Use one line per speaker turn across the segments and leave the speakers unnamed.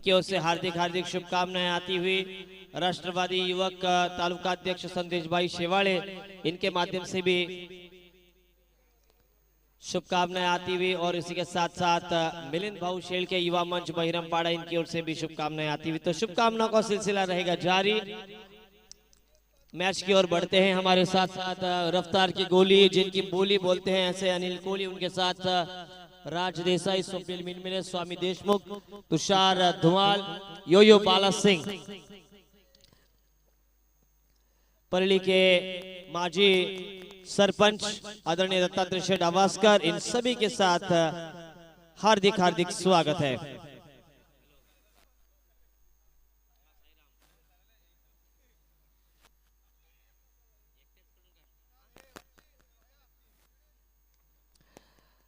की ओर से हार्दिक हार्दिक शुभकामनाएं आती हुई राष्ट्रवादी युवक तालुका अध्यक्ष संदेश भाई शेवाड़े इनके माध्यम से भी शुभकामनाएं आती हुई और इसी के साथ साथ मिलिंद भाऊ शेल के युवा मंच बहिरमपाड़ा इनकी ओर से भी शुभकामनाएं आती हुई। तो शुभकामनाओं का सिलसिला रहेगा जारी। मैच की ओर बढ़ते हैं। हमारे साथ साथ रफ्तार की गोली जिनकी बोली बोलते हैं ऐसे अनिल कोहली, उनके साथ राज देसाई, स्वप्निल मिनमिने, स्वामी देशमुख, तुषार धुमाल, यो बाला सिंह, परली के माजी सरपंच आदरणीय दत्तात्रेय शेठ आवासकर, इन सभी के साथ हार्दिक हार्दिक स्वागत है।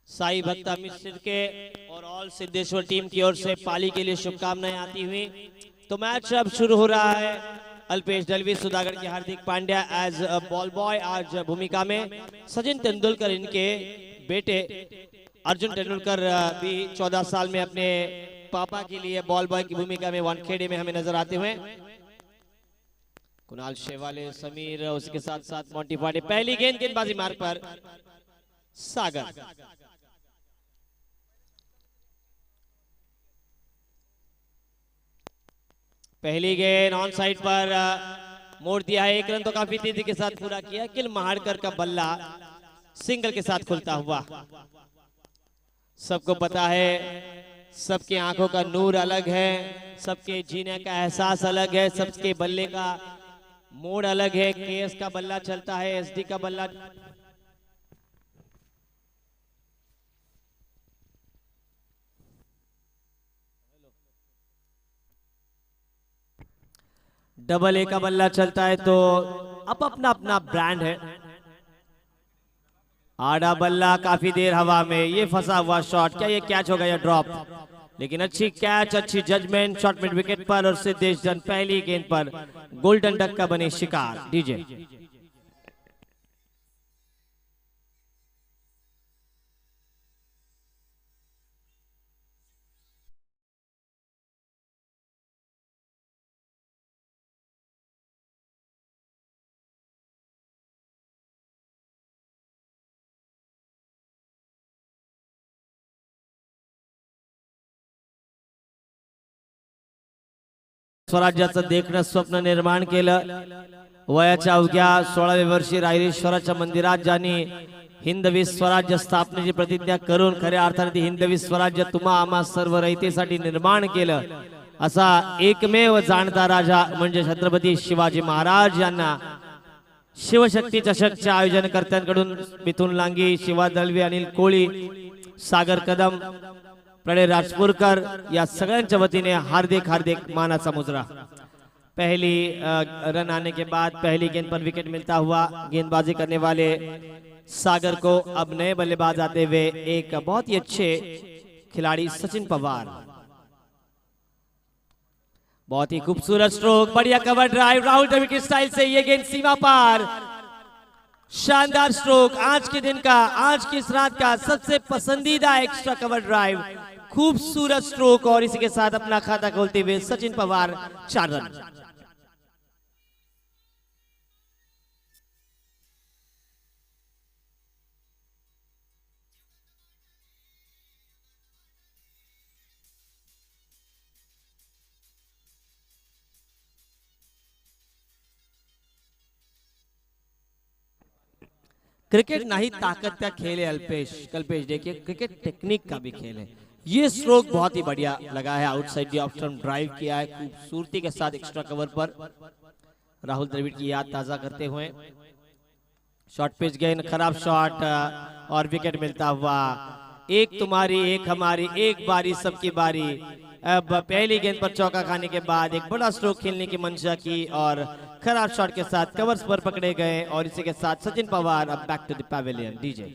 साई भक्ता मिश्र के और ऑल सिद्धेश्वर टीम की ओर से पाली के लिए शुभकामनाएं आती हुई। तो मैच अब शुरू हो रहा है। अल्पेश दलवी, सुधागढ़ के Hardik Pandya as ball boy आज भूमिका में। सचिन तेंदुलकर इनके बेटे अर्जुन तेंदुलकर भी 14 साल में अपने पापा के लिए बॉल बॉय की भूमिका में वानखेड़े में हमें नजर आते हुए। कुणाल शेवाले, समीर, उसके साथ साथ मोंटी पांडे। पहली गेंदबाजी मार्ग पर सागर। पहली गेंद ऑन साइड पर मोड़ दिया है। एक रन तो काफी तेजी के साथ पूरा किया। किल महाड़कर का बल्ला सिंगल के साथ खुलता हुआ। सबको पता है, सबके आंखों का नूर अलग है, सबके जीने का एहसास अलग है, सबके बल्ले का मोड़ अलग है। केएस का बल्ला चलता है, एसडी का बल्ला डबल ए का बल्ला चलता है। तो अब अपना अपना ब्रांड है। आड़ा बल्ला काफी देर हवा में, ये फंसा हुआ शॉट, क्या ये कैच होगा या ड्रॉप? लेकिन अच्छी कैच, अच्छी जजमेंट, शॉट मिड विकेट पर और सिद्धेश जन पहली गेंद पर गोल्डन डक का बने शिकार। डीजे स्वराज्याचं देखणं स्वप्न निर्माण केलं। वयाच्या अवघ्या 16व्या वर्षी रायरेश्वराच्या मंदिरात ज्यांनी हिंदवी स्वराज्य स्थापनेची प्रतिज्ञा करून खऱ्या अर्थाने हिंदवी स्वराज्य तुम्हा आम्हा सर्व रयतेसाठी निर्माण केलं, असा एकमेव जाणता राजा म्हणजे छत्रपती शिवाजी महाराज यांना शिवशक्ती चषकच्या आयोजनकर्त्यांकडून मिथुन लांगी, शिवा दळवी, अनिल कोळी, सागर कदम, प्रणय राजपुरकर या सगळ्यांच्या वतीने हार्दिक हार्दिक मानाचा मुजरा। पहली रन आने के बाद पहली गेंद पर विकेट मिलता हुआ गेंदबाजी करने वाले सागर को अब नए बल्लेबाज आते हुए एक बहुत ही अच्छे खिलाड़ी सचिन पवार। बहुत ही खूबसूरत स्ट्रोक, बढ़िया कवर ड्राइव, राहुल द्रविड़ की स्टाइल से ये गेंद सीमा पार। शानदार स्ट्रोक, आज के दिन का, आज की इस रात का सबसे पसंदीदा एक्स्ट्रा कवर ड्राइव, खूबसूरत स्ट्रोक और इसी के साथ अपना खाता खोलते हुए सचिन पवार 4 रन। क्रिकेट नहीं ताकत का खेल है अल्पेश, कल्पेश, देखिए क्रिकेट टेक्निक का भी खेल है। ये स्ट्रोक बहुत ही बढ़िया लगा है, outside the off stump drive किया है खूबसूरती के साथ एक्स्ट्रा कवर पर, राहुल द्रविड़ की याद ताजा करते हुए। शॉर्ट पिच गेंद, खराब शॉट और विकेट मिलता हुआ। एक तुम्हारी एक हमारी, एक बारी सबकी बारी। अब पहली गेंद पर चौका खाने के बाद एक बड़ा स्ट्रोक खेलने की मंशा की और खराब शॉट के साथ कवर्स पर पकड़े गए और इसी के साथ सचिन पवार अब back to the pavilion. DJ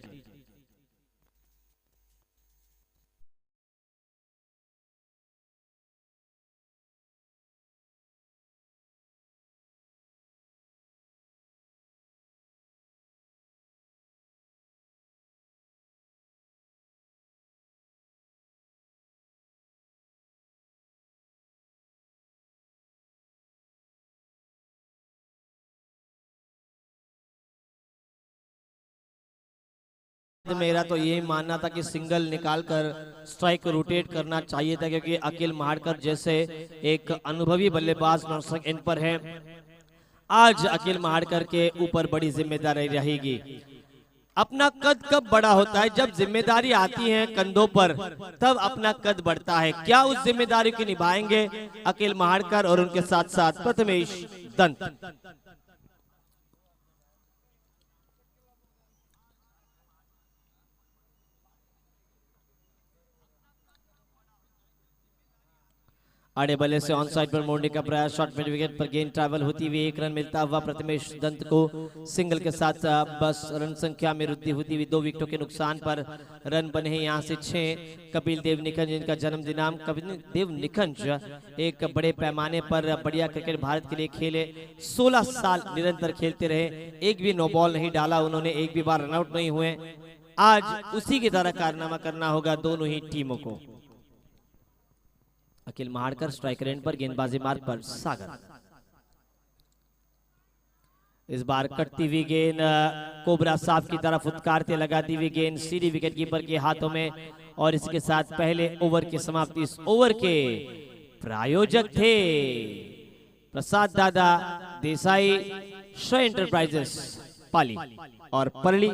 मेरा तो यही मानना था कि सिंगल निकालकर स्ट्राइक को रोटेट करना चाहिए था, क्योंकि अखिल महाड़कर जैसे एक अनुभवी बल्लेबाज नॉन स्ट्राइक एंड पर है। आज अखिल महाड़कर के ऊपर बड़ी जिम्मेदारी रहेगी। अपना कद कब बड़ा होता है? जब जिम्मेदारी आती है कंधों पर, तब अपना कद बढ़ता है। क्या उस जिम्मेदारी को निभाएंगे अखिल महाड़कर और उनके साथ साथ प्रथमेश दंत? आड़े बल्ले से ऑन साइड पर मोड़ने का प्रयास, शॉट मिड विकेट पर गेंद ट्रैवल होती हुई 1 रन मिलता हुआ प्रथमेश दंत को सिंगल के साथ बस रन संख्या में वृद्धि होती हुई 2 विकेटों के नुकसान पर रन बने हैं यहां से 6। कपिल देव निखंज, जिनका जन्म दिनांक कपिल देव निखंज एक बड़े पैमाने पर बढ़िया क्रिकेट भारत के लिए खेले, 16 साल निरंतर खेलते रहे, एक भी नो बॉल नहीं डाला उन्होंने, एक भी बार रनआउट नहीं हुए। आज उसी की तरह कारनामा करना होगा दोनों ही टीमों को। अखिल महाड़कर स्ट्राइक रेंज पर, गेंदबाजी मार्ग पर सागर। इस बार कटती हुई गेंद कोबरा साफ की तरफ उत्कारते लगाती हुई गेंद सीधी विकेट कीपर के हाथों में, और इसके साथ पहले ओवर की समाप्ति। इस ओवर के प्रायोजक थे प्रसाद दादा देसाई, श्रेय एंटरप्राइजेस पाली और परली,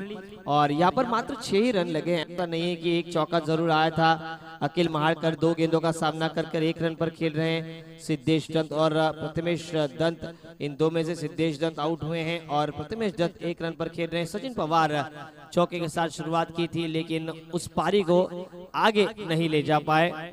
और यहाँ पर मात्र 6 ही रन लगे हैं। ऐसा नहीं है कि एक चौका जरूर आया था। अखिल महाड़कर 2 गेंदों का सामना कर 1 रन पर खेल रहे हैं। सिद्धेश दंत और प्रथमेश दंत, इन 2 में से सिद्धेश दंत आउट हुए हैं और प्रथमेश दंत 1 रन पर खेल रहे हैं। सचिन पवार चौके के साथ शुरुआत की थी, लेकिन उस पारी को आगे नहीं ले जा पाए।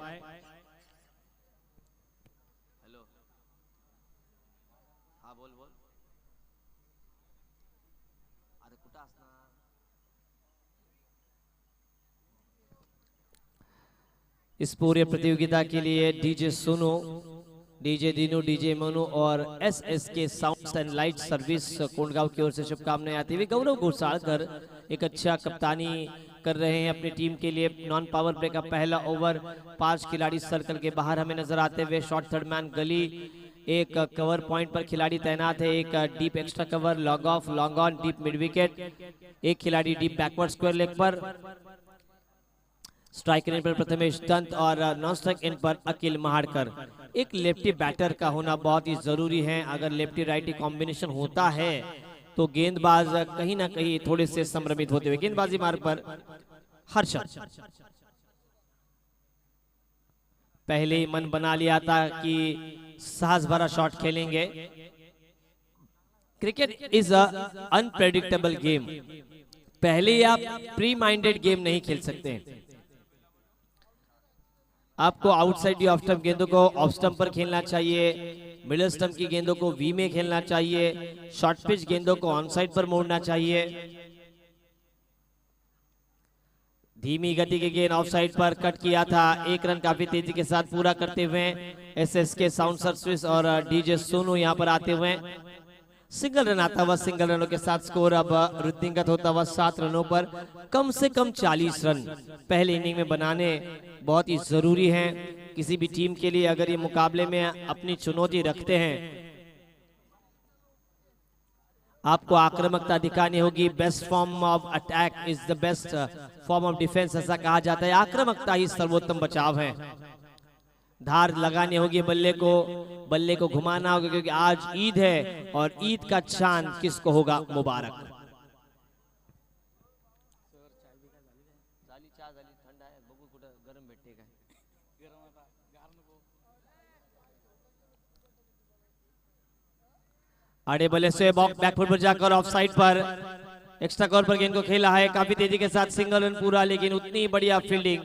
इस पूरे प्रतियोगिता के लिए डीजे सुनो, डीजे दीनू, डीजे मनु और SSK sounds and light service Kondagaon की ओर से शुभकामनाएं आती हुई। गौरव घोषालकर एक अच्छा कप्तानी कर रहे हैं अपनी टीम के लिए। नॉन पावर प्ले का पहला ओवर, 5 खिलाड़ी सर्कल के बाहर हमें नजर आते हुए। शॉर्ट थर्ड मैन गली, एक कवर पॉइंट पर खिलाड़ी तैनात है, एक deep extra cover, long off, long on, deep mid wicket, एक खिलाड़ी डीप बैकवर्ड स्क्वायर लेग पर। स्ट्राइक एंड पर प्रथमेश दंत और नॉन स्ट्राइक एंड पर अखिल महाड़कर। एक लेफ्टी बैटर का होना बहुत ही जरूरी है। अगर लेफ्टी राइटी कॉम्बिनेशन होता है तो गेंदबाज कहीं ना कहीं थोड़े से संभ्रमित होते हुए। गेंदबाजी मार्ग पर हर्षद, पहले ही मन बना लिया था कि साहस भरा शॉट खेलेंगे। Cricket is a unpredictable game. पहले ही आप प्री माइंडेड गेम नहीं खेल सकते। आपको आउटसाइड ऑफ स्टंप गेंदों को ऑफ स्टंप पर खेलना चाहिए, मिडिल स्टंप की गेंदों को वी में खेलना चाहिए, शॉर्ट पिच गेंदों को ऑन साइड पर मोड़ना चाहिए। धीमी गति की गेंद ऑफ साइड पर कट किया था, 1 रन काफी तेजी के साथ पूरा करते हुए एसएसके साउंड सर्विस और डीजे सोनू यहां पर आते हुए। सिंगल रन आता हुआ, सिंगल रनों के साथ स्कोर अब वृद्धिंगत होता हुआ 7 रनों पर। कम से कम 40 रन पहले इनिंग में बनाने बहुत ही जरूरी हैं किसी भी टीम के लिए। अगर ये मुकाबले में अपनी चुनौती रखते हैं, आपको आक्रामकता दिखानी होगी। Best form of attack is the best form of defence, ऐसा कहा जाता है। आक्रामकता ही सर्वोत्तम बचाव है। धार लगानी होगी, बल्ले को घुमाना होगा, क्योंकि आज ईद है और ईद का चांद किसको होगा मुबारक। आड़े बल्ले से बैकफुट पर जाकर ऑफ साइड पर एक्स्ट्रा कवर पर गेंद को खेला है, काफी तेजी के साथ सिंगल रन पूरा, लेकिन उतनी बढ़िया फील्डिंग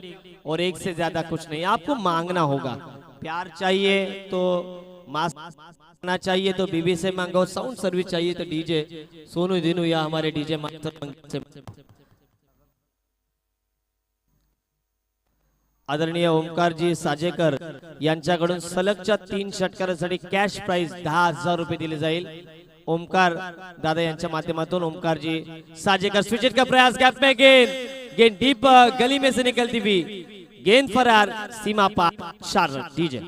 और एक से ज्यादा कुछ नहीं। आपको मांगना होगा, प्यार चाहिए तो मांगना चाहिए तो बीबी से मांगो, साउंड सर्विस चाहिए तो डीजे सोनू दीनू या हमारे डीजे से। आदरणीय ओमकारजी साजेकर यांच्याकडून सलगच्या 3 षटकारांसाठी कॅश प्राइज 10,000 रुपये दिले जाईल। ओमकार दादा यांच्या माध्यमातून ओमकारजी साजेकर स्विच का प्रयास, गैप में गेंद डीप गली में से निकलती हुई गेंद फरार, सीमा पार, 4 रन। डीजे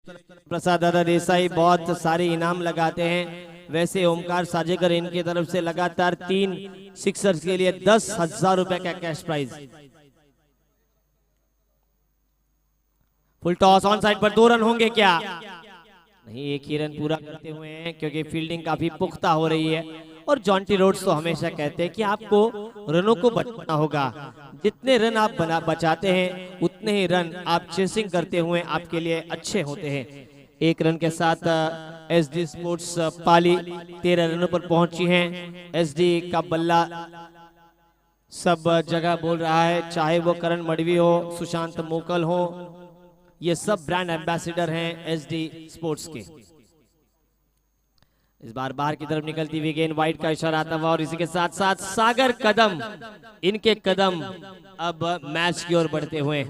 प्रसाद दादा देसाई बहुत सारे इनाम लगाते हैं। वैसे ओमकार साजेकर इनकी तरफ से लगातार 3 सिक्सर्स के लिए 10,000 रुपए का cash prize. Full toss on side पर 2 रन होंगे क्या? नहीं, एक ही रन पूरा करते हुए हैं क्योंकि फील्डिंग काफी पुख्ता हो रही है। और जॉन्टी रोड्स तो हमेशा कहते हैं कि आपको रनों को बचाना होगा। जितने रन आप बचाते हैं उतने ही रन आप चेसिंग करते हुए आपके लिए अच्छे होते हैं। 1 रन के साथ एसडी स्पोर्ट्स पाली 13 रनों पर पहुंची है। एसडी का बल्ला सब जगह बोल रहा है, चाहे वो करण मडवी हो, सुशांत मोकल हो, ये सब ब्रांड एम्बेसडर हैं एसडी स्पोर्ट्स के। इस बार बाहर की तरफ निकलती हुई गेंद, वाइड का इशारा आता हुआ और इसी के साथ साथ सागर कदम, इनके कदम अब मैच की ओर बढ़ते हुए।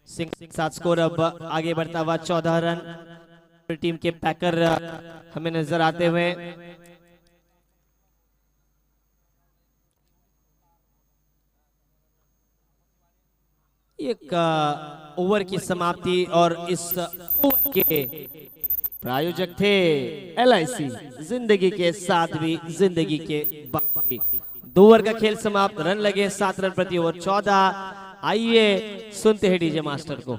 सिंह साथ स्कोर अब आगे बढ़ता हुआ 14 रन। टीम के पैकर हमें नजर आते हुए। एक ओवर की समाप्ति और इस ओवर के प्रायोजक थे LIC, जिंदगी के साथ भी जिंदगी के बाद भी। 2 ओवर का खेल समाप्त, रन लगे 7 रन प्रति ओवर 14। आइए सुनते हैं डीजे मास्टर को।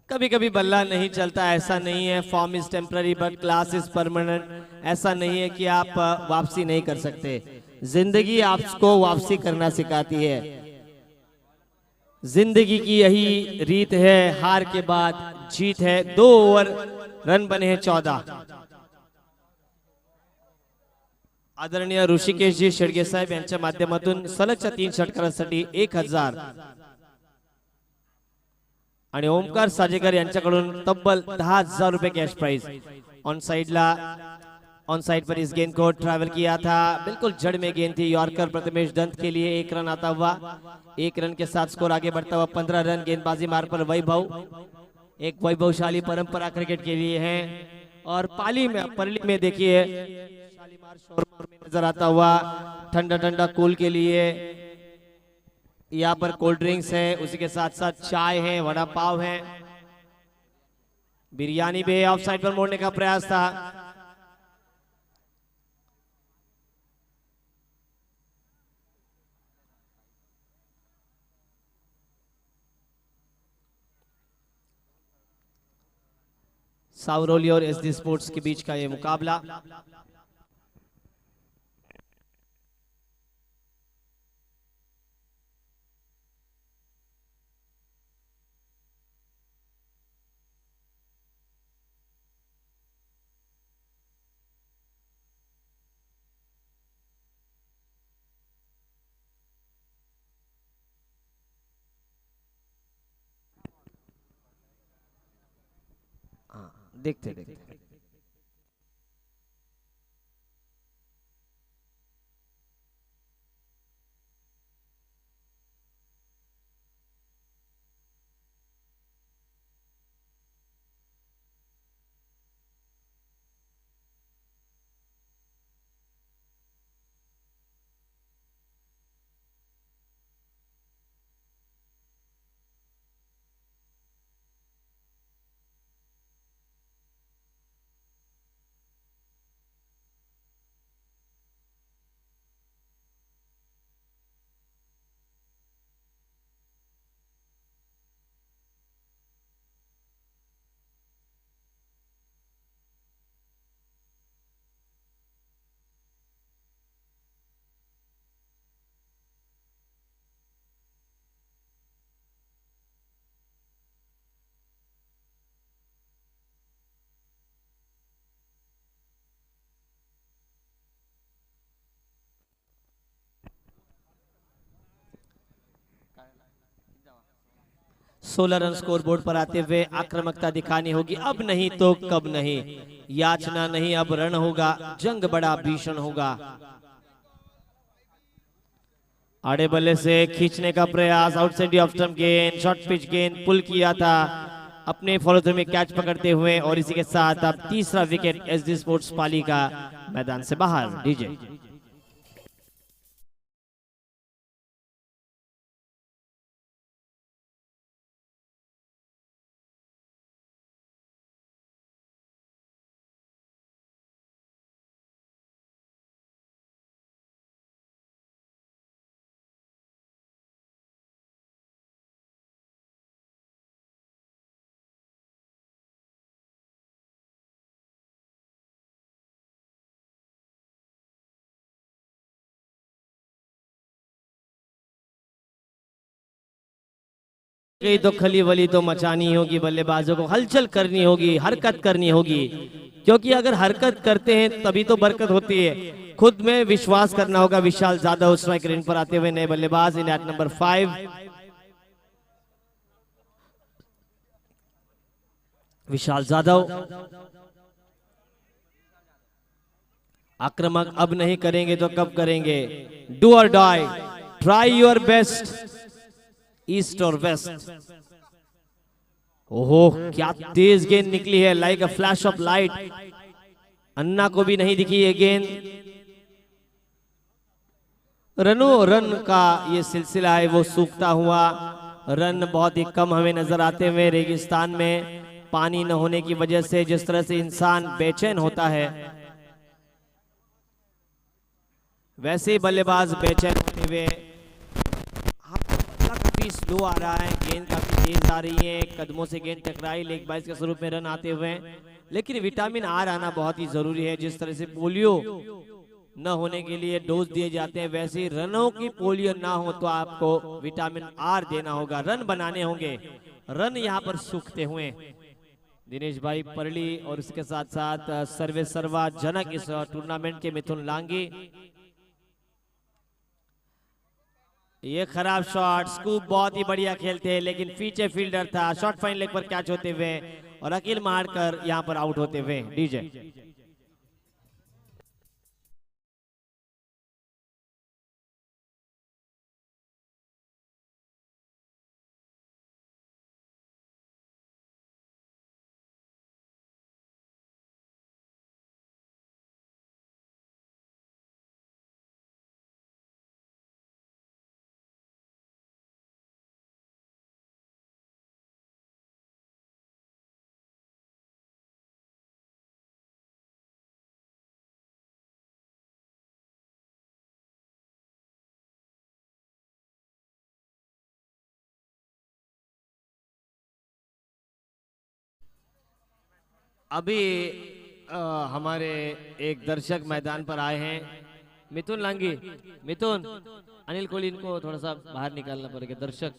कभी कभी बल्ला नहीं चलता, ऐसा नहीं है। Form is temporary but class is permanent. ऐसा नहीं है कि आप वापसी नहीं कर सकते। जिंदगी आपको वापसी करना सिखाती है। जिंदगी की यही रीत है, हार के बाद जीत है। 2 ओवर, रन बने हैं 14। आदरणीय ऋषिकेशजी शेडगे साहेब यांच्या माध्यमातून सलगच्या 3 षटकारांसाठी 1000 आणि ओमकार साजेकर यांच्याकडून तब्बल 10,000 रुपए कैश प्राइज। ऑन साइड पर इस गेंद को ट्रैवल किया था, बिल्कुल जड़ में गेंद थी। यॉर्कर प्रथमेश दंत के लिए 1 रन आता हुआ। 1 रन के साथ स्कोर आगे बढ़ता हुआ 15 रन। गेंदबाजी मार पर वैभव, एक वैभवशाली परंपरा क्रिकेट के लिए है। और परली में देखिए शालीमार शोर में नजर आता हुआ ठंडा ठंडा कूल के लिए यहाँ पर कोल्ड ड्रिंक्स है, उसी के साथ साथ चाय है, वड़ा पाव है, बिरयानी भी। ऑफ साइड पर मोड़ने का प्रयास था। सावरोली और एसडी स्पोर्ट्स के बीच का ये मुकाबला। देखते देखते 16 रन स्कोर बोर्ड पर आते हुए आक्रामकता दिखानी होगी, अब नहीं तो कब नहीं। याचना नहीं, अब रन होगा, जंग बड़ा भीषण होगा। आड़े बल्ले से खींचने का प्रयास, आउटसाइड ऑफ स्टंप गेंद, शॉर्ट पिच गेंद, पुल किया था अपने फॉलो थ्रू में कैच पकड़ते हुए, और इसी के साथ अब तीसरा विकेट एसडी स्पोर्ट्स पाली का मैदान से बाहर। डीजे गई तो खली वली तो मचानी होगी, बल्लेबाजों को हलचल करनी होगी, हरकत करनी होगी, क्योंकि अगर हरकत करते हैं तभी तो बरकत होती है। खुद में विश्वास करना होगा। विशाल जाधव स्ट्राइक रेंज पर आते हुए नए बल्लेबाज in at number 5। Vishal Jadhav आक्रामक, अब नहीं करेंगे तो कब करेंगे। डू और die, try your best, east और वेस्ट। ओहो, क्या तेज गेंद निकली है, like a flash of light. Anna को भी नहीं दिखी ये गेंद। रनों रन का ये सिलसिला है वो सूखता हुआ। रन बहुत ही कम हमें नजर आते हुए। रेगिस्तान में पानी न होने की वजह से जिस तरह से इंसान बेचैन होता है, वैसे ही बल्लेबाज बेचैन होते हुए। काफी स्लो आ रहा है, गेंद काफी तेज आ रही है, कदमों से गेंद टकराई, लेग बाइस के स्वरूप में रन आते हुए। लेकिन विटामिन आर आना बहुत ही जरूरी है। जिस तरह से पोलियो न होने के लिए डोज दिए जाते हैं, वैसे ही रनों की पोलियो ना हो तो आपको विटामिन आर देना होगा, रन बनाने होंगे। रन यहाँ पर सूखते हुए दिनेश भाई परली और इसके साथ साथ सर्वे सर्वा जनक इस टूर्नामेंट के मिथुन लांगी। ये खराब शॉट, स्कूप बहुत ही बढ़िया खेलते हैं, लेकिन पीछे फील्डर था, शॉर्ट फाइन लेग पर कैच होते हुए और अकील मारकर यहां पर आउट होते हुए। डीजे अभी हमारे एक दर्शक मैदान पर आए हैं, मिथुन लांगी। मिथुन, अनिल कोहली, इनको थोड़ा सा बाहर निकालना पड़ेगा। दर्शक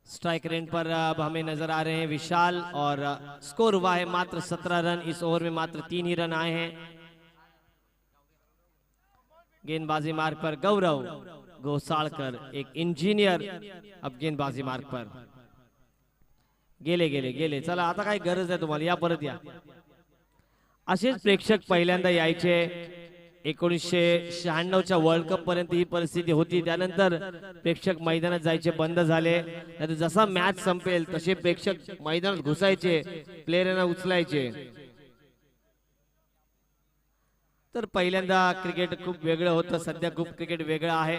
स्ट्राइक रेंज पर अब हमें नजर आ रहे हैं विशाल, और स्कोर हुआ है मात्र 17 रन। इस ओवर में मात्र 3 ही रन आए हैं। गेंदबाजी मार्ग पर गौरव घोसाळकर, एक इंजिनियर, अब गेंदबाजी मार्ग पर। गेले गेले गेले, चला आता काय गरज आहे तुम्हाला, या परत या। असेच प्रेक्षक पहिल्यांदा यायचे 1996च्या वर्ल्ड कप पर्यंत ही परिस्थिती होती। त्यानंतर प्रेक्षक मैदानात जायचे बंद झाले। जसा मॅच संपेल तसे प्रेक्षक मैदानात घुसायचे, प्लेयरांना उचलायचे। तर पहिल्यांदा क्रिकेट खूप वेगळं होतं, सध्या खूप क्रिकेट वेगळं आहे।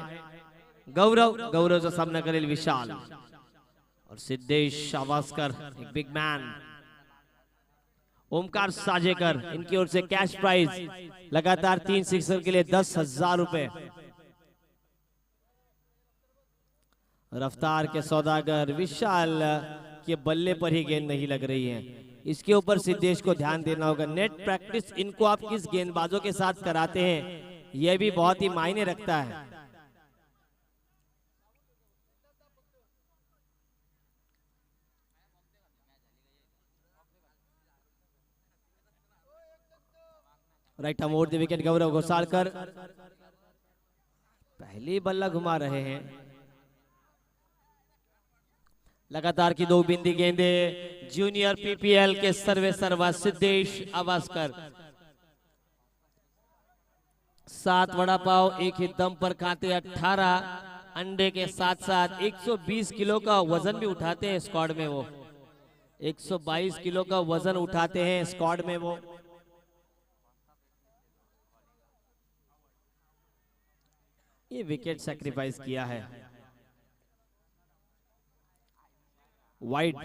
गौरवचा सामना करेल विशाल, और सिद्धेश आवासकर, एक बिग मैन। ओमकार साजेकर, इनकी ओर से कैश प्राइज, लगातार 3 सिक्सर के लिए 10,000 रुपए। रफ्तार के सौदागर विशाल के बल्ले पर ही गेंद नहीं लग रही है, इसके ऊपर सिद्धेश को ध्यान देना होगा। नेट प्रैक्टिस इनको आप किस गेंदबाजों के साथ कराते हैं, यह भी बहुत ही मायने रखता है। Right arm over the wicket Gaurav Ghosalkar पहली बल्ला घुमा रहे हैं। लगातार की 2 बिंदी गेंदे जूनियर पीपीएल के सर्वेसर्वा सिद्धेश अवास्कर। 7 वड़ा पाव एक ही दम पर खाते, 18 अंडे के साथ साथ 120 किलो का वजन भी उठाते हैं स्क्वाड में वो। 122 किलो का वजन उठाते हैं स्क्वाड में वो। ये विकेट सैक्रिफाइस किया है। वाइड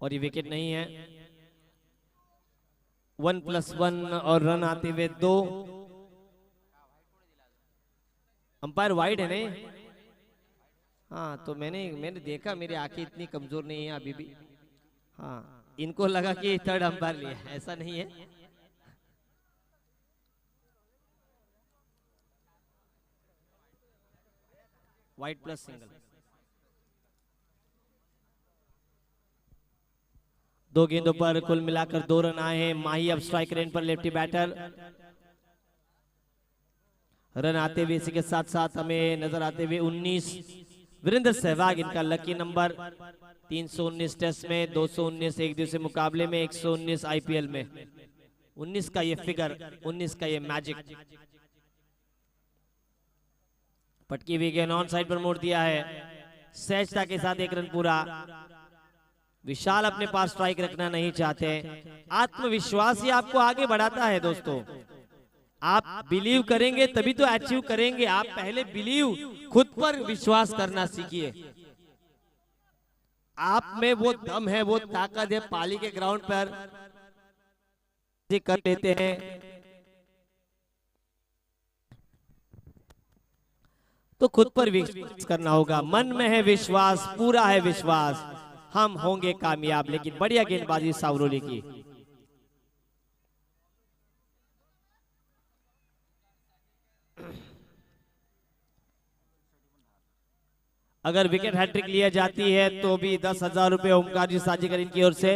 और ये विकेट नहीं है। 1+1 और रन आते हुए 2। अंपायर वाइड है नहीं? हाँ, तो मैंने देखा, मेरी आंखें इतनी कमजोर नहीं है अभी भी। हाँ, इनको लगा कि थर्ड अंपायर लिया, ऐसा नहीं है। Wide plus single. 2 गेंदों पर कुल मिलाकर 2 रन आए हैं। माही अब स्ट्राइक रेंज पर लेफ्टी बैटर। रन आते हुए इसी के साथ साथ हमें नजर आते हुए 19 वीरेंद्र सहवाग, इनका लकी नंबर। 319 टेस्ट में, 219 एक दिवसीय मुकाबले में, 119 आईपीएल में। 19 का ये फिगर, 19 का ये मैजिक। पटकी हुई गेंद ऑन साइड पर मोड़ दिया है। सहजता के साथ 1 रन पूरा। विशाल अपने पास स्ट्राइक रखना नहीं चाहते। आत्मविश्वास ही आपको आगे बढ़ाता है दोस्तों। आप बिलीव करेंगे तभी तो अचीव करेंगे। आप पहले बिलीव, खुद पर विश्वास करना सीखिए। आप में वो दम है, वो ताकत है, पाली के ग्राउंड पर कर लेते हैं। तो खुद पर विश्वास करना होगा। मन में है विश्वास, पूरा है विश्वास, हम होंगे कामयाब। लेकिन बढ़िया गेंदबाजी सावरोली की। अगर विकेट हैट्रिक लिया जाती है तो भी 10,000 रुपए ओमकार जी साजिकर इनकी ओर से।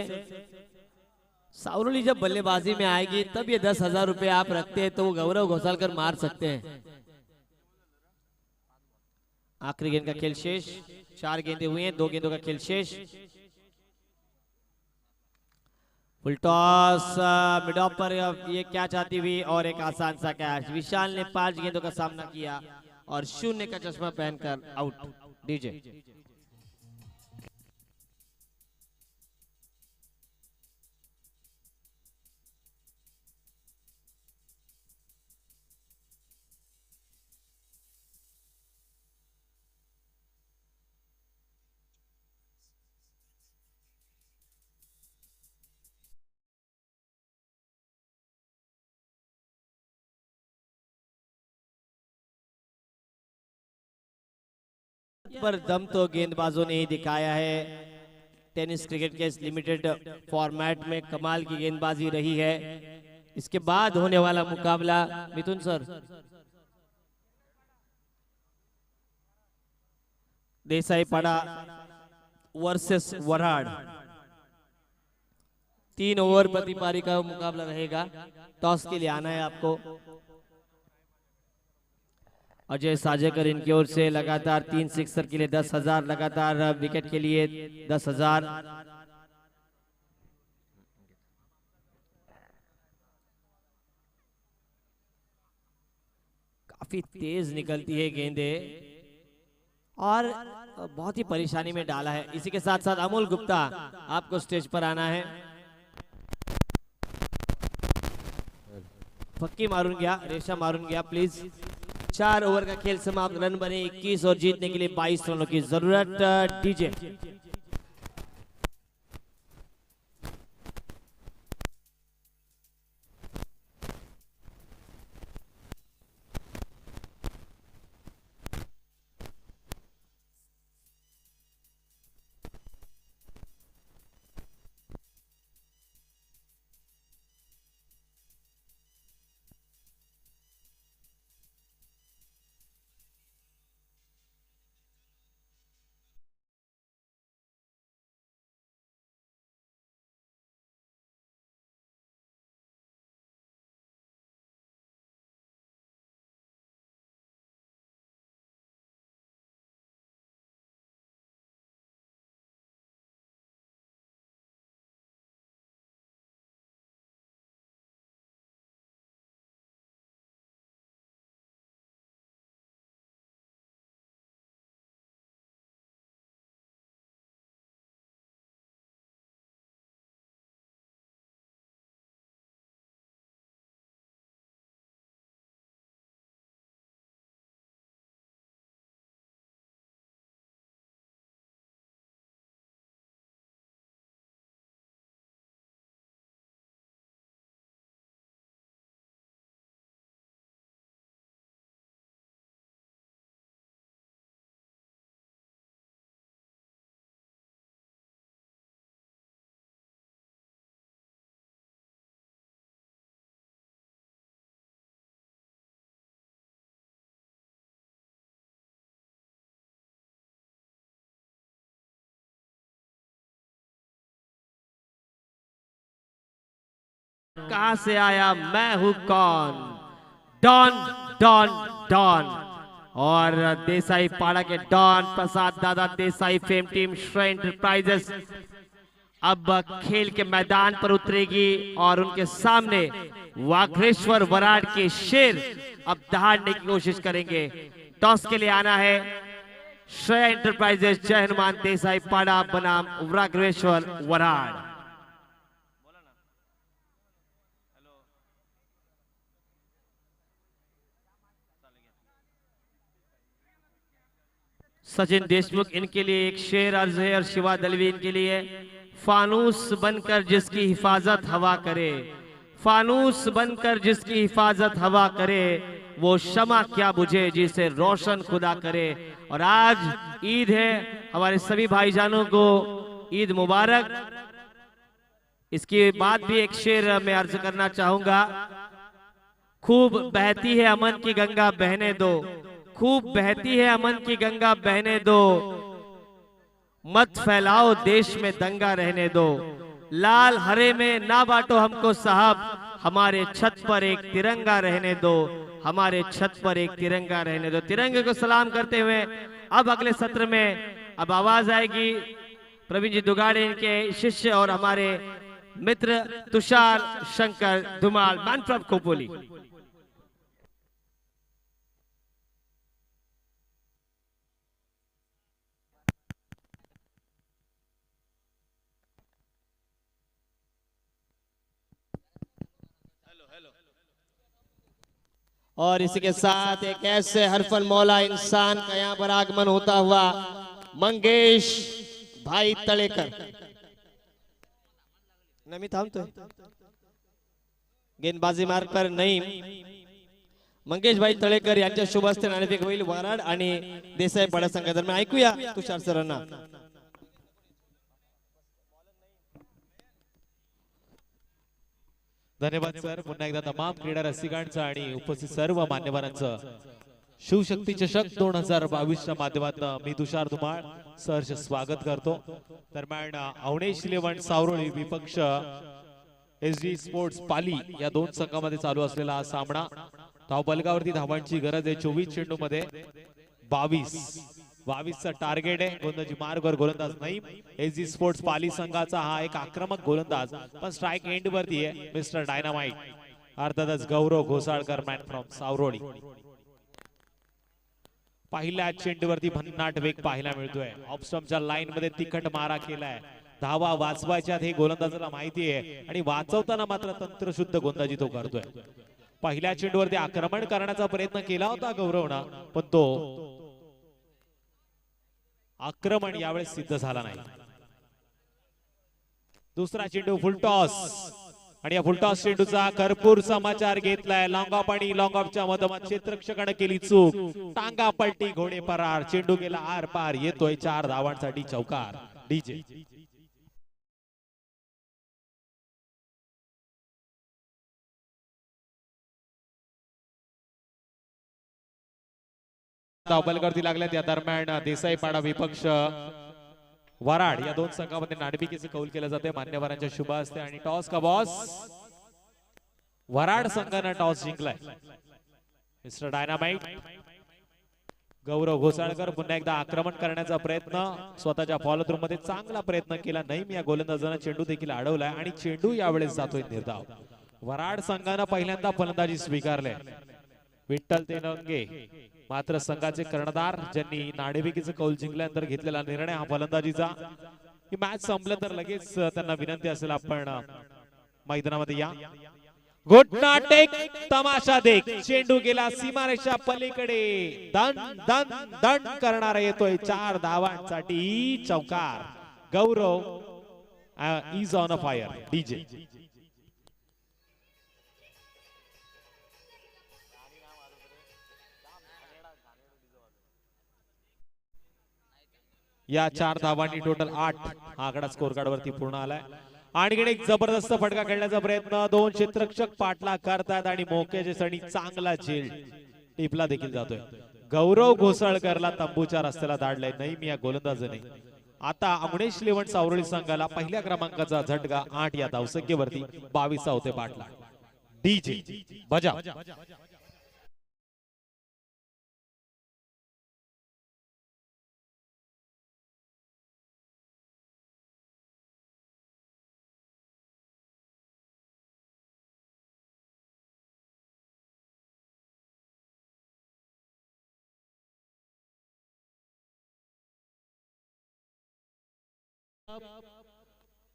सावरोली जब बल्लेबाजी में आएगी तब ये 10,000 रुपए आप रखते हैं तो वो गौरव घोसालकर मार सकते हैं। आखिरी गेंद का खेल शेष। 4 गेंदे हुए हैं, 2 गेंदों का खेल शेष। फुल टॉस मिड ऑफ पर ये क्या चाहती हुई और एक आसान सा कैच। विशाल ने 5 गेंदों का सामना किया और 0 का चश्मा पहनकर आउट। डीजे पर दम तो गेंदबाजों ने ही दिखाया है। टेनिस क्रिकेट के इस लिमिटेड फॉर्मेट में कमाल की गेंदबाजी रही है। इसके बाद होने वाला मुकाबला मिथुन सर, देसाई पड़ा वर्सेस वराड़। 3 ओवर प्रति पारी का मुकाबला रहेगा। टॉस के लिए आना है आपको। अजय साजेकर इनकी ओर से लगातार 3 सिक्सर के लिए 10,000, लगातार विकेट के लिए 10,000। काफी तेज निकलती है गेंदे और बहुत ही परेशानी में डाला है। इसी के साथ साथ अमोल गुप्ता आपको स्टेज पर आना है। फक्की मारून गया, रेशा मारून गया प्लीज। 4 ओवर का खेल समाप्त। रन बने 21 और जीतने के लिए 22 रनों की जरूरत। डीजे कहां से आया, मैं हूं कौन, डॉन डॉन डॉन। और देसाई पाड़ा के डॉन प्रसाद दादा देसाई फेम टीम श्रेय एंटरप्राइजेस अब खेल के मैदान पर उतरेगी और उनके सामने वाघेश्वर वराड के शेर अब दहाड़ने की कोशिश करेंगे। टॉस के लिए आना है श्रेय एंटरप्राइजेस जय हनुमान देसाई पाड़ा बनाम वाघेश्वर वराड। सचिन देशमुख इनके लिए एक शेर अर्ज है और शिवा दलवी इनके लिए। फानूस बनकर जिसकी हिफाजत हवा करे, फानूस बनकर जिसकी हिफाजत हवा करे, वो शमा क्या बुझे जिसे रोशन खुदा करे। और आज ईद है, हमारे सभी भाईजानों को ईद मुबारक। इसके बाद भी एक शेर मैं अर्ज करना चाहूंगा। खूब बहती है अमन की गंगा बहने दो, खूब बहती है अमन की गंगा बहने दो, मत फैलाओ देश में दंगा रहने दो। लाल हरे में ना बांटो हमको साहब, हमारे छत पर एक तिरंगा रहने दो, हमारे छत पर एक तिरंगा रहने दो। तिरंगे को सलाम करते हुए अब अगले सत्र में अब आवाज आएगी प्रवीण जी दुगाड़े इनके शिष्य और हमारे मित्र तुषार शंकर धुमाल मैन फ्रॉम खोपोली। और इसी के साथ एक ऐसे हरफन मौला इंसान का यहाँ पर आगमन होता हुआ मंगेश भाई तलेकर। नमी थाम तो गेंदबाजी मार्ग पर नहीं, मंगेश भाई तळेकर यांच्या शुभ हस्ते नाणेफेक होईल वराड आणि देसाई पाडा संघादरम्यान। ऐकूया तुषार सरांना।
धन्यवाद सर। पुन्हा एकदा तमाम क्रीडा रसिकांचं आणि उपस्थित सर्व मान्यवरांचं शिवशक्ती चषक 2022 च्या माध्यमातून मी तुषार धुमाळ सहर्ष स्वागत करतो। दरम्यान अवनेश इलेव्हन सावरोळी विपक्ष एसडी स्पोर्ट्स पाली या दोन संघांमध्ये चालू असलेला हा सामना धावफलकावरती धावांची गरज आहे। 24 चेंडू मध्ये 22 चा टार्गेट आहे। गोलंदाजी मार्गवर गोलंदाज नाही। एसडी स्पोर्ट्स पाली संघाचा हा एक आक्रमक गोलंदाज पण स्ट्राइक एंड वरती आहे मिस्टर डायनामाइट अर्थातच गौरव घोसाळकर मॅन फ्रॉम सावरोळी। पहिल्या चेंडूवरती भन्नाट वेग पाहायला मिळतोय। ऑफस्टम्पच्या लाईन मध्ये तिखट मारा केलाय। धावा वाचवायच्यात हे गोलंदाजाला माहिती आहे आणि वाचवताना मात्र तंत्रशुद्ध गोलंदाजी तो करतोय। पहिल्या चेंडूवरती आक्रमण करण्याचा प्रयत्न केला होता गौरवनं, पण तो आक्रमण यावेळेस सिद्ध झाला नाही। दुसरा चेंडू फुलटॉस आणि या फुलटॉस चेंडूचा भरपूर समाचार घेतलाय। लॉंग ऑफ आणि लॉंग ऑफच्या मधोमध क्षेत्ररक्षकाने केली चूक। टांगा पलटी घोडे फरार। चेंडू गेला आर पार। येतोय 4 धावांसाठी चौकार। डीजे धावफलकावरती लागल्या त्या दरम्यान देसाई पाडा विपक्ष वराड या दोन संघांमध्ये नाणेफेकीचे कौल केले जाते मान्यवरांच्या शुभ हस्ते। आणि टॉस का बॉस वराड संघाने टॉस जिंकलाय। मिस्टर डायनामाइट गौरव घोसाळकर पुन्हा एकदा आक्रमण करण्याचा प्रयत्न स्वतःच्या फॉलोथ्रू मध्ये चांगला प्रयत्न केला नाही। या गोलंदाजाने चेंडू देखील अडवलाय आणि चेंडू यावेळेस जातोय निर्धाव। वराड संघाने पहिल्यांदा फलंदाजी स्वीकारले विठ्ठल तेलंगे, मात्र संघाचे कर्णधार ज्यांनी नाणेफेकीचे कौल जिंकल्यानंतर घेतलेला निर्णय हा फलंदाजीचा। ही मॅच संपलं तर लगेच त्यांना विनंती असेल आपण मैदानामध्ये या। घोटना टेक तमाशा देख। चेंडू गेला सीमारेषा पलीकडे। दन दन दन करणारा येतोय 4 धावांसाठी चौकार। Gaurav is on a fire. DJ या 4 धावांनी टोटल 8 हा आकडा स्कोर कार्ड वरती पूर्ण आलाय। आणखी एक जबरदस्त फटका खेळण्याचा प्रयत्न 2 क्षेत्ररक्षक पाठलाग करतात आणि मोक्याच्या सणी चांगला झेल टिपला देखील जातोय। गौरव घोसाळकरला तंबूच्या रस्त्याला धाडलाय। नाही मी या गोलंदाजाने आता अंगणेश लेवण सावरळी संघाला पहिल्या क्रमांकाचा झटका 8 या धावसंख्येवरती 22 होते पाटला. डीजे बजा.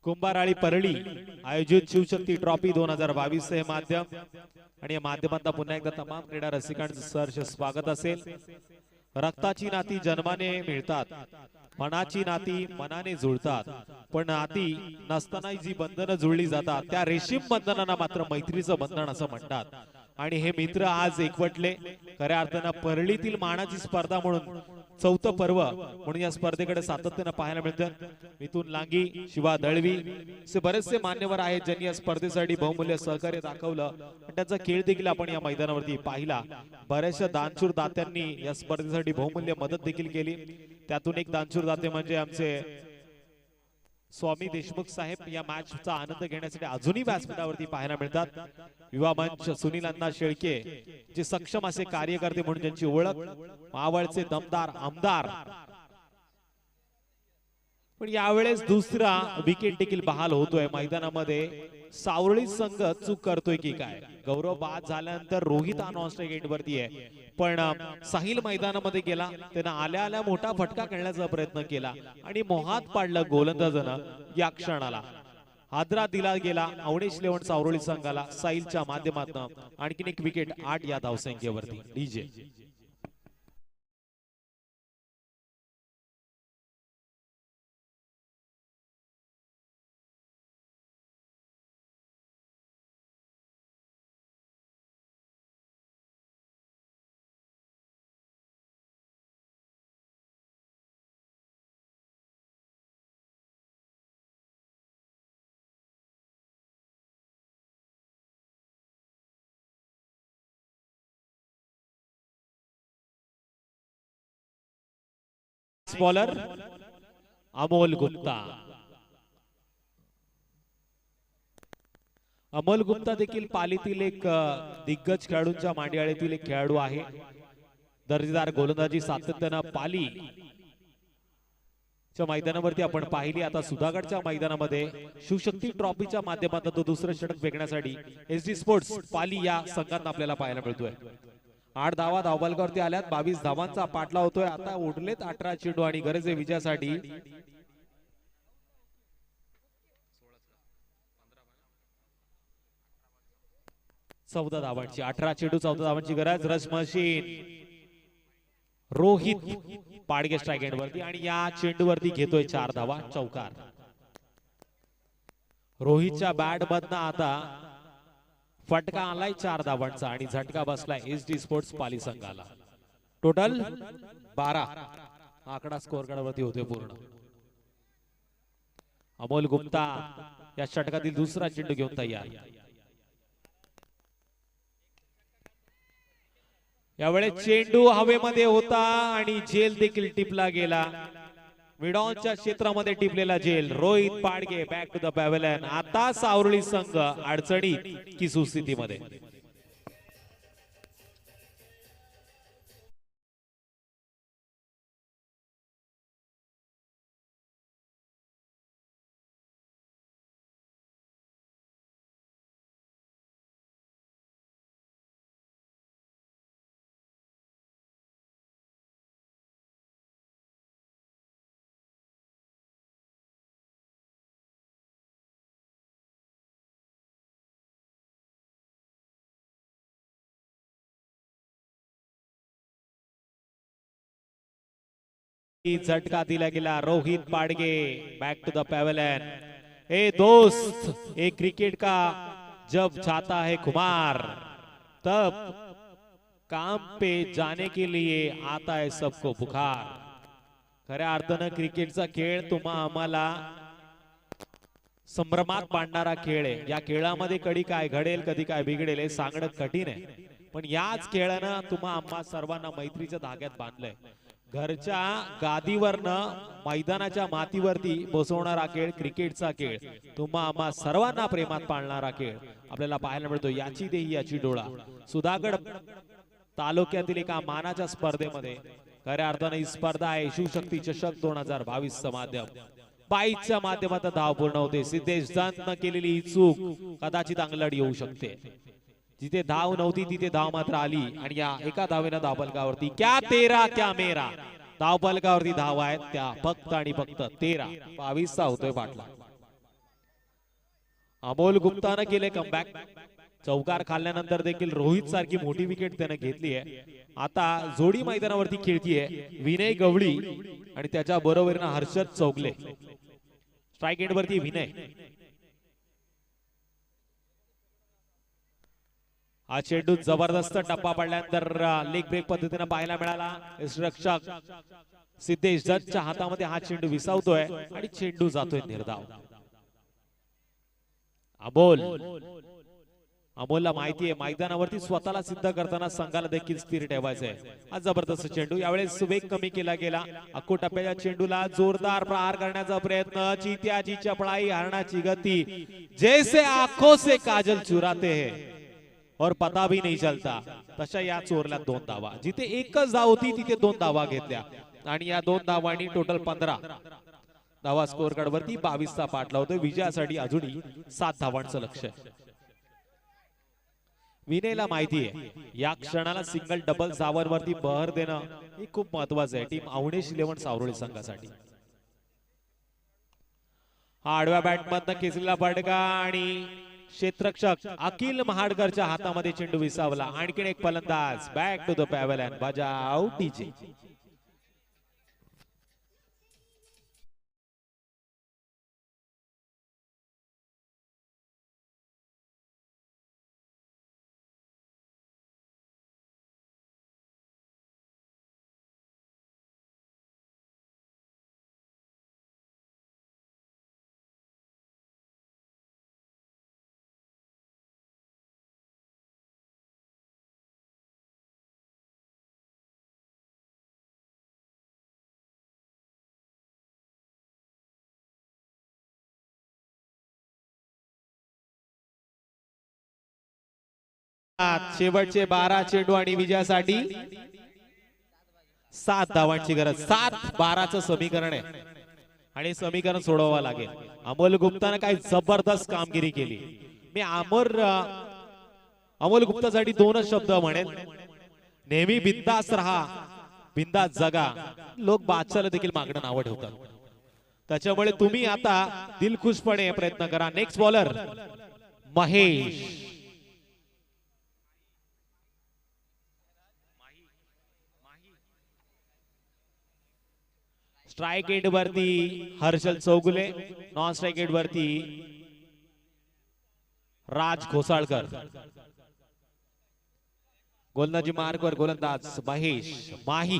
कुंभाराळी परळी आयोजित शिवशक्ती ट्रॉफी 2022 हे माध्यम आणि या माध्यमातून पुन्हा एकदा तमाम क्रीडा रसिकांचं सहर्ष स्वागत असेल. रक्ताची नाती जन्माने मिळतात, मनाची नाती मनाने जुळतात, पण नाती नसताना जी बंधनं जुळली जातात त्या रेशीम बंधनांना मात्र मैत्रीचं बंधन असं म्हणतात. आणि हे मित्र आज एकवटले. खऱ्या अर्थानं परळीतील मानाची स्पर्धा म्हणून चौथं पर्व म्हणून या स्पर्धेकडे सातत्यानं पाहायला मिळतं. मिथुन लांगी, शिवा दळवी असे बरेचसे मान्यवर आहेत ज्यांनी या स्पर्धेसाठी बहुमूल्य सहकार्य दाखवलं आणि त्यांचा खेळ देखील आपण या मैदानावरती पाहिला. बऱ्याचशा दानशूर दात्यांनी या स्पर्धेसाठी बहुमूल्य मदत देखील केली. त्यातून एक दानशूर दाते म्हणजे आमचे स्वामी देशमुख साहेब. या मॅचचा आनंद घेण्यासाठी अजूनही व्यासपीठावरती पाहायला मिळतात. युवा मंच सुनील अण्णा शेळके जे सक्षम असे कार्यकर्ते म्हणून ज्यांची ओळख, मावळचे दमदार आमदार. पण यावेळेस दुसरा विकेट देखील बहाल होतोय मैदानामध्ये. सावरळी संघ चूक करतोय की काय? गौरव बाद झाल्यानंतर रोहित नॉन स्ट्राइक एंड वरती आहे, पण साहिल मैदानामध्ये गेला. त्यानं आल्या आल्या मोठा फटका खेळण्याचा प्रयत्न केला आणि मोहात पाडलं गोलंदाजानं. या क्षणाला हादरा दिला गेला अवणेश लेवण सावरळी संघाला साहिलच्या माध्यमातून. आणखीन एक विकेट 8 या धावसंख्येवरती. DJ bowler Amol Gupta. अमोल गुप्ता देखील पालीतील एक दिग्गज खेळाडूंच्या मांडियाळीतील एक खेळाडू आहे. दर्जेदार गोलंदाजी सातत्यानं पाली मैदानावरती आपण पाहिली. आता सुधागडच्या मैदानामध्ये शिवशक्ती ट्रॉफीच्या माध्यमातून तो दुसरं षटक फेकण्यासाठी SD स्पोर्ट्स पाली या संघात आपल्याला पाहायला मिळतोय. 8 धावा धावबालकावरती आल्यात. 22 धावांचा पाठला होतोय. आता उडलेत 18 चेंडू आणि गरज आहे विजयासाठी 14 धावांची. 18 चेंडू 14 धावांची गरज. Rush machine Rohit Padge strike end वरती आणि या चेंडूवरती घेतोय 4 धावा. चौकार. रोहितच्या बॅट मधनं आता फटका आलाय 4 धावांचा आणि झटका बसलाय SD स्पोर्ट्स पाली संघाला. टोटल 12 आकडा स्कोअर कार्डवरती होते पूर्ण. अमोल गुप्ता या षटकातील दुसरा चेंडू घेऊन तयार. यावेळेस चेंडू हवेमध्ये होता आणि झेल देखील टिपला गेला. मिडॉनच्या क्षेत्रामध्ये टिपलेला झेल. Rohit Padge back to the pavilion. आता सावरळी संघ अडचणीत की सुस्थितीमध्ये. झटका दिला गेला. Rohit Padge back to the pavilion. ए दोस्त, एक क्रिकेट का जब चाहता है खुमार तब काम पे जाने के लिए आता है सबको बुखार. खऱ्या अर्थानं क्रिकेटचा खेळ तुम्हा आम्हाला संभ्रमात पाडणारा खेळ आहे. या खेळामध्ये कधी काय घडेल कधी काय बिघडेल हे सांगणं कठीण आहे, पण याच खेळानं तुम्हा आम्हा सर्वांना मैत्रीच्या धाग्यात बांधलंय. घरच्या गादीवरनं मैदानाच्या मातीवरती बसवणारा खेळ क्रिकेटचा खेळ तुम्हा आम्हा सर्वांना प्रेमात पाळणारा खेळ आपल्याला पाहायला मिळतो. याची देही याची डोळा सुधागड तालुक्यातील एका मानाच्या स्पर्धेमध्ये खऱ्या अर्थाने ही स्पर्धा आहे शिवशक्ती चषक 2022 चं माध्यम. बाईकच्या माध्यमातून धाव पूर्ण होते. सिद्धेश दत्तनं केलेली ही चूक कदाचित अंगलट येऊ शकते. जिथे धाव नव्हती तिथे धाव मात्र आली आणि या एका धावेनं धावफलकावरती क्या तेरा क्या मेरा धावफलकावरती धाव आहेत त्या फक्त आणि फक्त 13. 22 चा होतोय बाटला. अमोल गुप्तानं केले कमबॅक. चौकार खाल्ल्यानंतर देखील रोहित सारखी मोठी विकेट त्याने घेतली आहे. आता जोडी मैदानावरती खेळतीये विनय गवळी आणि त्याच्या बरोबरीनं हर्षद चौगले. स्ट्राइक एंड वरती विनय. हा चेंडू जबरदस्त टप्पा पडल्यानंतर लेग ब्रेक पद्धतीने पाहायला मिळाला. रक्षक सिद्धेश दत्तच्या हातामध्ये हा चेंडू विसावतोय आणि चेंडू जातोय निर्धाव. अमोलला माहिती आहे मैदानावरती स्वतःला सिद्ध करताना संघाला देखील स्थिर ठेवायचंय. हा जबरदस्त चेंडू यावेळेस वेग कमी केला गेला. अक्को टप्प्याच्या चेंडूला जोरदार प्रहार करण्याचा प्रयत्न. चित्याची चपळाई हरणाची गती जैसे आंखों से काजल चुराते हैं और पता भी नहीं चलता तशा या चोरल्या 2 धावा. जिथे एकच धाव होती तिथे 2 धावा घेतल्या आणि या 2 धावांनी टोटल 15 धावा स्कोर कार्ड वरती 22 चा पाठ लावतोय. विजयासाठी अजूनही 7 धावांचं लक्ष आहे. विनयला माहिती आहे या क्षणाला सिंगल डबल धावांवरती भर देणं हे खूप महत्वाचं आहे टीम अवनेश 11 सावरोळी संघासाठी. हा आडव्या बॅटमधनं खेचलेला फटका आणि क्षेत्ररक्षक अखिल महाडकरच्या हातामध्ये चेंडू विसावला. आणखीन एक फलंदाज बॅक टू द पॅव्हलियन बजाव डीजे. शेवटचे 12 चेंडू आणि विजयासाठी 7 धावांची गरज. 7-12चं समीकरण आहे आणि समीकरण सोडवावं लागेल. अमोल गुप्ताने काय जबरदस्त कामगिरी केली. मी अमोल गुप्तासाठी 2च शब्द म्हणेल. नेहमी बिंदास राहा बिंदास जगा. लोक बादशाला देखील मागणं नावं ठेवतात त्याच्यामुळे तुम्ही आता दिलखुशपणे प्रयत्न करा. Next bowler Mahesh. Strike end वरती Harshal Chougule. Non strike end वरती राज घोसाळकर. गोलंदाजी मार्गवर गोलंदाज महेश. माही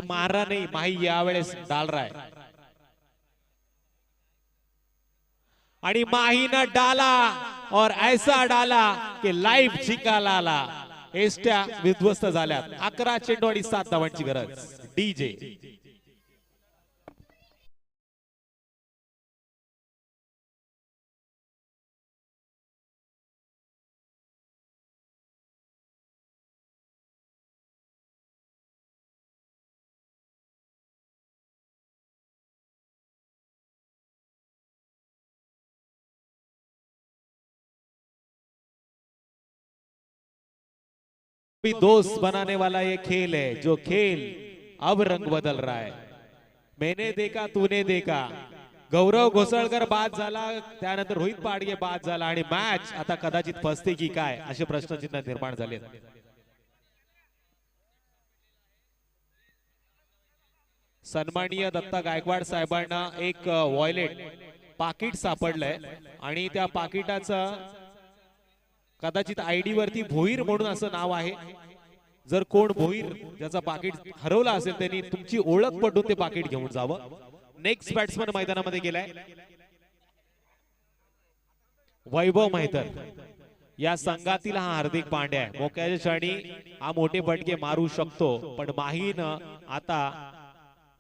मारा नाही माही यावेळेस डाल रहा है आणि माहीनं डाला और ऐसा डाला की लाईफ जिंकायला आला. एसट्या विध्वस्त झाल्यात. 11 चेंडू आणि 7 धावांची गरज. डीजे दोस्त बनाने वाला ये खेल है. जो खेल अब रंग बदल रहा है. मैंने देखा तूने देखा. गौरव घोसाळकर बाद झाला त्यानंतर रोहित पाडगे बाद झाला आणि मॅच आता कदाचित फसते की काय असे प्रश्नचिन्ह निर्माण झाले. सन्माननीय दत्ता गायकवाड साहेबांना एक वॉयलेट पाकिट सापडलंय आणि त्या पाकिटाचं कदाचित आयडी वरती भोईर म्हणून असं नाव आहे. जर कोण भोईर ज्याचा पाकिट हरवला असेल त्यांनी तुमची ओळख पटवून ते पाकिट घेऊन जावं. नेक्स्ट बॅट्समन मैदानामध्ये गेलाय वैभव महितर. या संघातील हा हार्दिक पांड्या आहे. मोक्याच्या क्षणी हा मोठे फटके मारू शकतो, पण माहीनं आता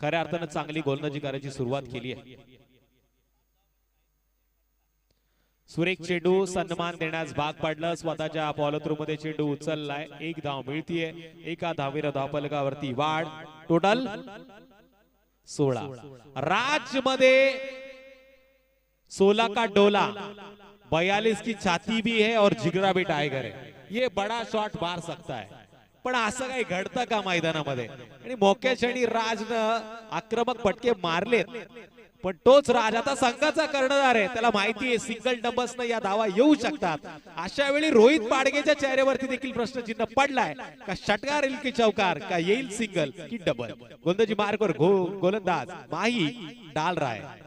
खऱ्या अर्थानं चांगली गोलंदाजी करायची सुरुवात केली आहे. सुरेख चेंडू सन्मान देण्यास भाग पडलं. स्वतःच्या फॉलोथ्रू मध्ये चेंडू उचललाय. एक धाव मिळतीये. एका धावेर धावफलकावरती वाढ. टोटल 16. राज मध्ये 16 का डोला, 42 की छाती भी है और जिगरा भी टाइगर है. ये बड़ा शॉट मार सकता है, पण असं काही घडतं का मैदानामध्ये? आणि मोक्या क्षणी राजनं आक्रमक फटके मारलेत, पण तोच राज आता संघाचा कर्णधार आहे. त्याला माहिती आहे सिंगल डबल्स या धावा येऊ शकतात. अशा वेळी रोहित पाडगेच्या चेहऱ्यावरती देखील प्रश्नचिन्ह पडलाय का षटकार येईल की चौकार, का येईल सिंगल की डबल. गोलंदाजी मार्गवर गोलंदाज माही डाल रहा है.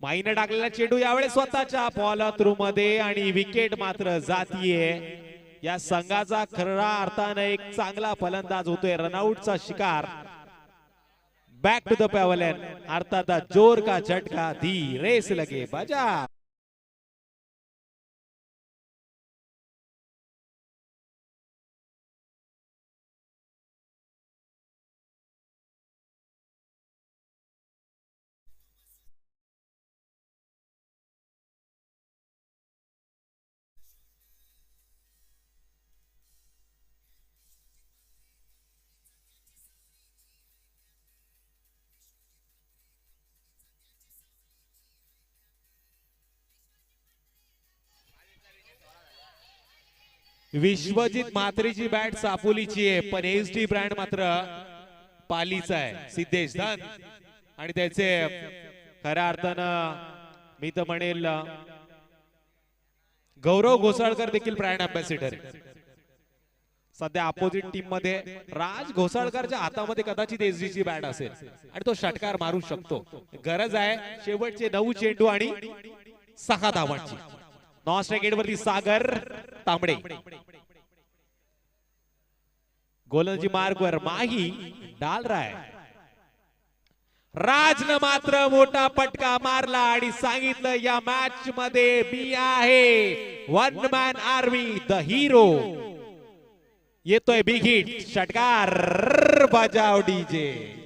माहीने टाकलेला चेंडू यावेळी स्वतःच्या फॉलोथ्रू मध्ये आणि विकेट मात्र जातीये. या संघाचा खऱ्या अर्थानं एक चांगला फलंदाज होतोय. रनआउटचा शिकार. बैक टू द पवेलियन, अर्थात जोर का झटका धीरे से लगे बजा. विश्वजित म्हात्रेची बॅट सापोलीची आहे, पण एसडी ब्रँड मात्र पालीचा आहे. सिद्धेश धन आणि त्याचे खऱ्या अर्थानं मी तर म्हणेल गौरव घोसाळकर देखील ब्रँड अँबॅसिडर आहे. सध्या अपोजिट टीम मध्ये राज घोसाळकरच्या हातामध्ये कदाचित एसडीची बॅट असेल आणि तो षटकार मारू शकतो. गरज आहे शेवटचे 9 चेंडू आणि 6 धावांची. नॉन स्ट्राइक गेट वरती सागर तांबडे. गोलंदाजी मार्ग वर माही डाल रहा है. राजनं मात्र मोठा फटका मारला आणि सांगितलं या मॅच मध्ये मी आहे वन मॅन आर्मी, द हिरो. येतोय बिग हिट. षटकार बजाव डीजे.